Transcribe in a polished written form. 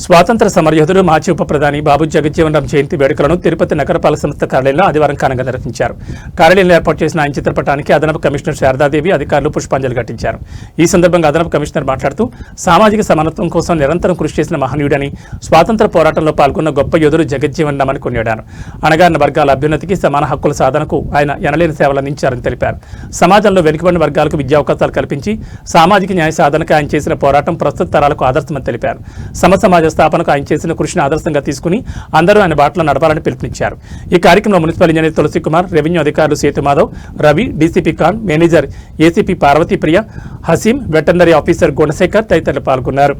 స్వాతంత్ర సమరయోధుడు మాజీ ఉప ప్రధాని బాబు జగజ్జీవన్ రామ్ జయంతి వేడుకలను తిరుపతి నగరపాలక సంస్థ కార్యాలయంలో ఆదివారం ఘనంగా నిర్వహించారు. కార్యాలయంలో ఏర్పాటు చేసిన ఆయన చిత్రపటానికి అదనపు కమిషనర్ శారదాదేవి అధికారులు పుష్పాంజలి ఘటించారు. ఈ సందర్భంగా అదనపు కమిషనర్ మాట్లాడుతూ సామాజిక సమానత్వం కోసం నిరంతరం కృషి చేసిన మహనీయుడని, స్వాతంత్ర పోరాటంలో పాల్గొన్న గొప్ప యోధుడు జగజ్జీవన్ రామ్ అని కొనియాడారు. అణగారిన వర్గాల అభ్యున్నతికి, సమాన హక్కుల సాధనకు ఆయన ఎనలేని సేవలు అందించారని తెలిపారు. సమాజంలో వెనుకబడిన వర్గాలకు విద్యా అవకాశాలు కల్పించి సామాజిక న్యాయ సాధనకు ఆయన చేసిన పోరాటం ప్రస్తుత తరాలకు ఆదర్శమని తెలిపారు. సమాజ స్థాపనకు ఆయన చేసిన కృషిని ఆదర్శంగా తీసుకుని అందరూ ఆయన బాటలో నడపాలని పిలుపునిచ్చారు. ఈ కార్యక్రమంలో municipal engineer Tulasi Kumar, revenue అధికారులు Sethu Madhav, Ravi, DCP Khan, manager ACP Parvathi Priya, Haseem, veterinary officer Gunasekhar తదితరులు పాల్గొన్నారు.